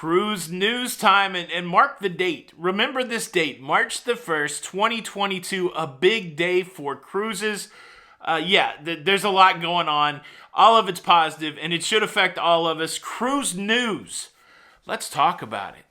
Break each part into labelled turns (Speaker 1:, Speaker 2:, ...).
Speaker 1: Cruise news time and mark the date. Remember this date, March the 1st, 2022, a big day for cruises. There's a lot going on. All of it's positive and it should affect all of us. Cruise news. Let's talk about it.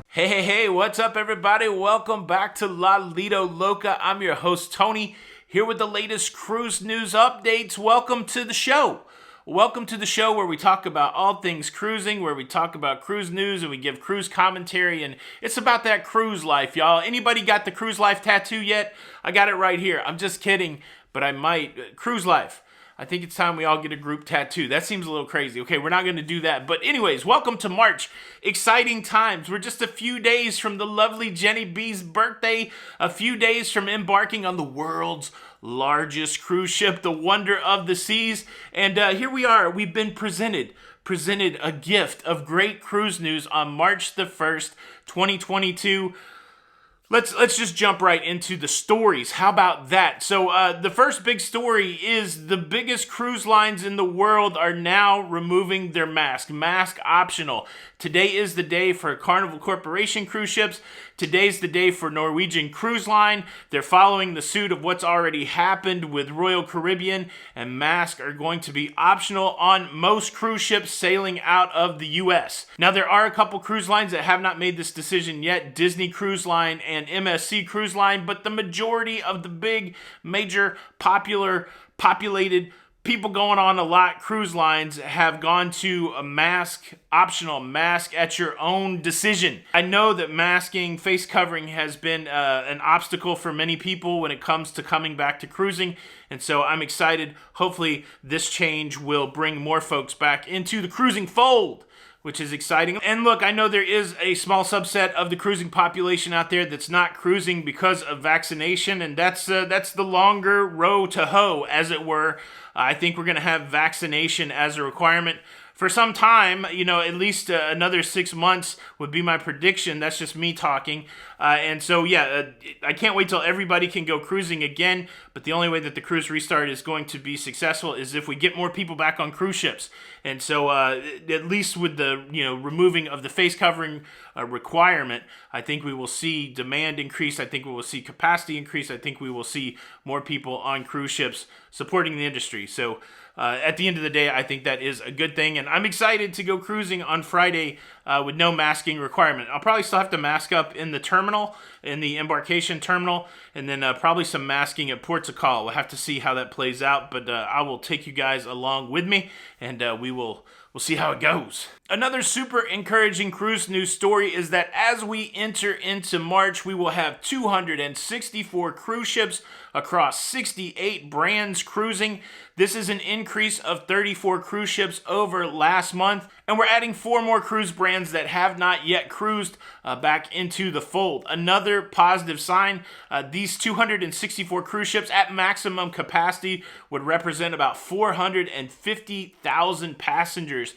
Speaker 1: Hey, what's up everybody? Welcome back to Lido, Loca. I'm your host Tony, here with the latest cruise news updates. Welcome to the show. Welcome to the show where we talk about all things cruising, where we talk about cruise news and we give cruise commentary, and it's about that cruise life, y'all. Anybody got the cruise life tattoo yet? I got it right here. I'm just kidding, but I might. Cruise life. I think it's time we all get a group tattoo. That seems a little crazy. Okay, we're not going to do that. But anyways, welcome to March. Exciting times. We're just a few days from the lovely Jenny B's birthday, a few days from embarking on the world's largest cruise ship, the Wonder of the Seas. And here we are. We've been presented a gift of great cruise news on March the 1st, 2022. Let's just jump right into the stories. How about that? So the first big story is the biggest cruise lines in the world are now removing their mask optional. Today is the day for Carnival Corporation cruise ships. Today's the day for Norwegian Cruise Line. They're following the suit of what's already happened with Royal Caribbean, and masks are going to be optional on most cruise ships sailing out of the U.S. Now, there are a couple cruise lines that have not made this decision yet, Disney Cruise Line and MSC Cruise Line, but the majority of the big, major, populated people going on a lot cruise lines have gone to a optional mask at your own decision. I know that masking, face covering has been an obstacle for many people when it comes to coming back to cruising. And so I'm excited. Hopefully this change will bring more folks back into the cruising fold, which is exciting. And look, I know there is a small subset of the cruising population out there that's not cruising because of vaccination, and that's the longer row to hoe, as it were. I think we're going to have vaccination as a requirement for some time, at least another 6 months would be my prediction. That's just me talking. I can't wait till everybody can go cruising again. But the only way that the cruise restart is going to be successful is if we get more people back on cruise ships. And so at least with the removing of the face covering requirement, I think we will see demand increase. I think we will see capacity increase. I think we will see more people on cruise ships supporting the industry. So at the end of the day, I think that is a good thing. And I'm excited to go cruising on Friday with no masking requirement. I'll probably still have to mask up in the terminal, in the embarkation terminal, and then probably some masking at ports of call. We'll have to see how that plays out, but I will take you guys along with me, and we'll see how it goes. Another super encouraging cruise news story is that as we enter into March, we will have 264 cruise ships across 68 brands cruising. This is an increase of 34 cruise ships over last month, and we're adding 4 more cruise brands that have not yet cruised back into the fold. Another positive sign, these 264 cruise ships at maximum capacity would represent about 450,000 passengers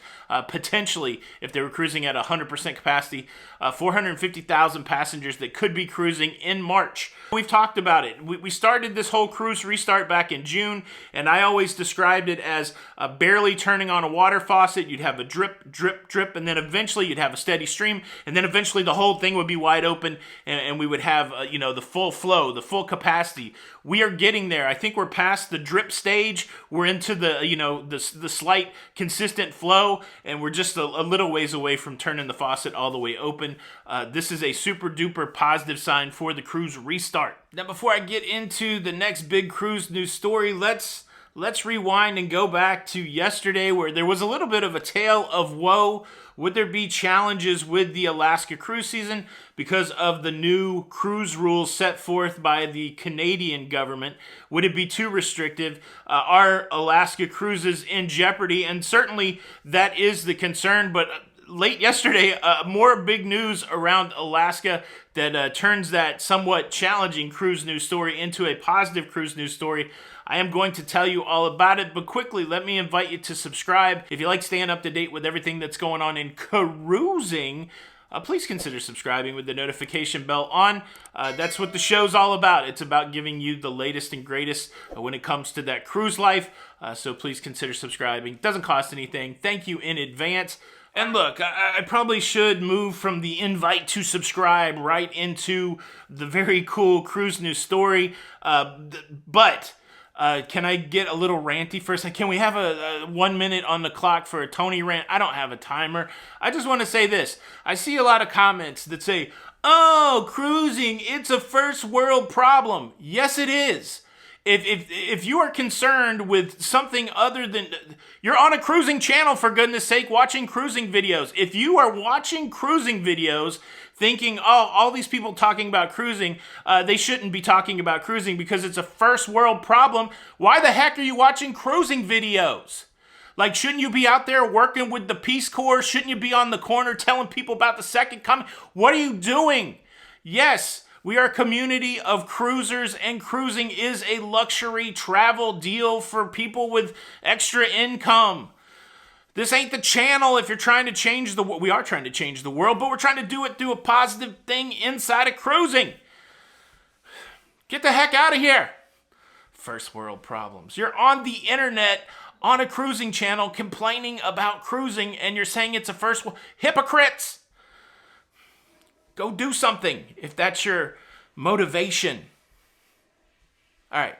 Speaker 1: potentially if they were cruising at 100% capacity, 450,000 passengers that could be cruising in March. We've talked about it. We started this whole cruise restart back in June, and I always described it as barely turning on a water faucet. You'd have a drip, drip, drip, and then eventually you'd have a steady stream, and then eventually the whole thing would be wide open, and we would have the full flow, the full capacity. We are getting there. I think we're past the drip stage. We're into the slight consistent flow, and we're just a little ways away from turning the faucet all the way open. This is a super duper positive sign for the cruise restart. Now, before I get into the next big cruise news story, let's rewind and go back to yesterday where there was a little bit of a tale of woe. Would there be challenges with the Alaska cruise season because of the new cruise rules set forth by the Canadian government? Would it be too restrictive? Are Alaska cruises in jeopardy? And certainly that is the concern, but late yesterday, more big news around Alaska that turns that somewhat challenging cruise news story into a positive cruise news story. I am going to tell you all about it, but quickly, let me invite you to subscribe. If you like staying up to date with everything that's going on in cruising, please consider subscribing with the notification bell on. That's what the show's all about. It's about giving you the latest and greatest when it comes to that cruise life. So please consider subscribing. Doesn't cost anything. Thank you in advance. And look, I probably should move from the invite to subscribe right into the very cool cruise news story. But can I get a little ranty first? And can we have a 1 minute on the clock for a Tony rant? I don't have a timer. I just want to say this. I see a lot of comments that say, oh, cruising, it's a first world problem. Yes, it is. If you are concerned with something other than, you're on a cruising channel, for goodness sake, watching cruising videos. If you are watching cruising videos thinking, oh, all these people talking about cruising, they shouldn't be talking about cruising because it's a first world problem, why the heck are you watching cruising videos? Like, shouldn't you be out there working with the Peace Corps? Shouldn't you be on the corner telling people about the second coming? What are you doing? Yes, we are a community of cruisers, and cruising is a luxury travel deal for people with extra income. This ain't the channel if you're trying to change the world. We are trying to change the world, but we're trying to do it through a positive thing inside of cruising. Get the heck out of here. First world problems. You're on the internet on a cruising channel complaining about cruising, and you're saying it's a first world. Hypocrites. Go do something if that's your motivation. All right,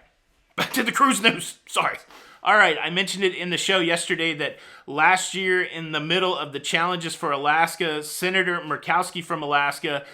Speaker 1: back to the cruise news. Sorry. All right, I mentioned it in the show yesterday that last year in the middle of the challenges for Alaska, Senator Murkowski from Alaska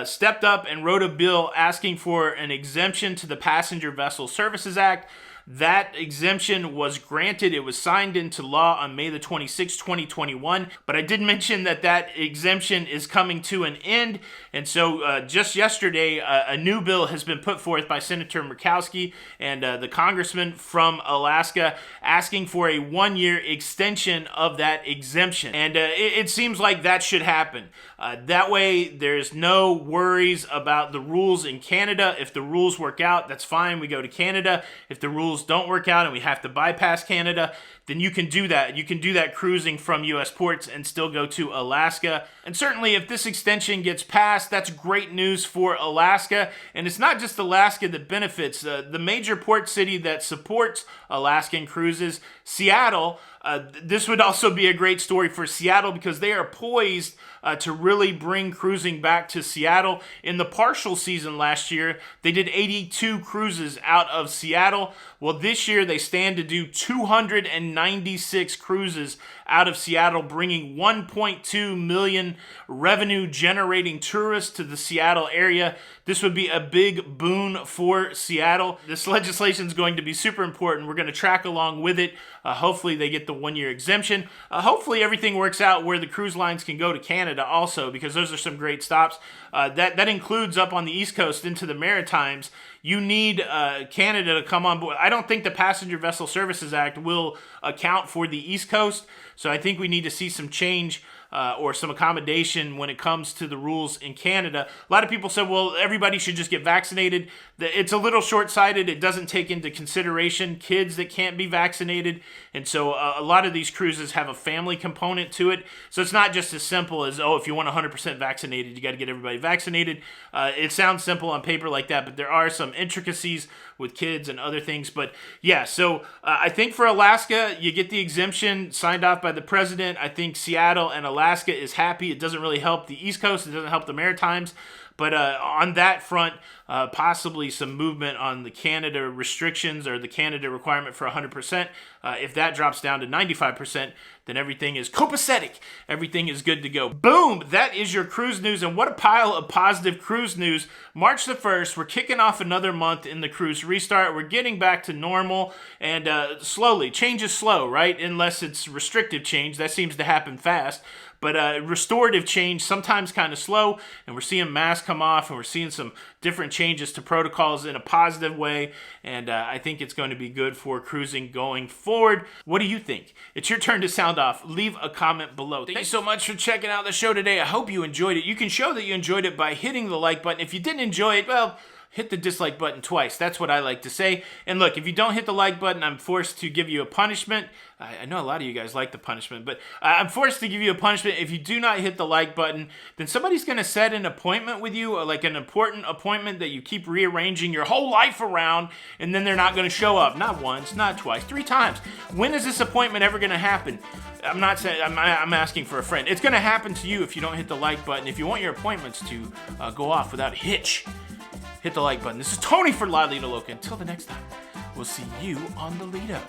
Speaker 1: stepped up and wrote a bill asking for an exemption to the Passenger Vessel Services Act. That exemption was granted. It was signed into law on May the 26th, 2021. But I did mention that that exemption is coming to an end. And so just yesterday, a new bill has been put forth by Senator Murkowski and the congressman from Alaska asking for a 1-year extension of that exemption. And it seems like that should happen. That way, there's no worries about the rules in Canada. If the rules work out, that's fine. We go to Canada. If the rules don't work out and we have to bypass Canada, then you can do that. You can do that cruising from U.S. ports and still go to Alaska. And certainly if this extension gets passed, that's great news for Alaska. And it's not just Alaska that benefits. The major port city that supports Alaskan cruises, Seattle, this would also be a great story for Seattle because they are poised to really bring cruising back to Seattle. In the partial season last year, they did 82 cruises out of Seattle. Well, this year they stand to do 296 cruises out of Seattle, bringing 1.2 million revenue-generating tourists to the Seattle area. This would be a big boon for Seattle. This legislation is going to be super important. We're going to track along with it. Hopefully they get the 1-year exemption. Hopefully everything works out where the cruise lines can go to Canada also, because those are some great stops. That includes up on the East Coast into the Maritimes. You need Canada to come on board. I don't think the Passenger Vessel Services Act will account for the East Coast, so I think we need to see some change or some accommodation when it comes to the rules in Canada. A lot of people said, well, everybody should just get vaccinated. It's a little short-sighted. It doesn't take into consideration kids that can't be vaccinated. And so a lot of these cruises have a family component to it. So it's not just as simple as, oh, if you want 100% vaccinated, you got to get everybody vaccinated. It sounds simple on paper like that, but there are some intricacies with kids and other things. But yeah, so I think for Alaska, you get the exemption signed off by the president. I think Seattle and Alaska is happy. It doesn't really help the East Coast. It doesn't help the Maritimes. But on that front, possibly some movement on the Canada restrictions or the Canada requirement for 100%. If that drops down to 95%, then everything is copacetic. Everything is good to go. Boom! That is your cruise news. And what a pile of positive cruise news. March the 1st, we're kicking off another month in the cruise restart. We're getting back to normal and slowly. Change is slow, right? Unless it's restrictive change. That seems to happen fast. But restorative change, sometimes kind of slow, and we're seeing masks come off, and we're seeing some different changes to protocols in a positive way, and I think it's going to be good for cruising going forward. What do you think? It's your turn to sound off. Leave a comment below. Thank you so much for checking out the show today. I hope you enjoyed it. You can show that you enjoyed it by hitting the like button. If you didn't enjoy it, well, hit the dislike button twice. That's what I like to say. And look, if you don't hit the like button, I'm forced to give you a punishment. I know a lot of you guys like the punishment, but I'm forced to give you a punishment. If you do not hit the like button, then somebody's going to set an appointment with you, like an important appointment that you keep rearranging your whole life around, and then they're not going to show up. Not once, not twice, 3 times. When is this appointment ever going to happen? I'm not saying, I'm asking for a friend. It's going to happen to you if you don't hit the like button. If you want your appointments to go off without a hitch, hit the like button. This is Tony for Lido, Loca. Until the next time, we'll see you on the Lido.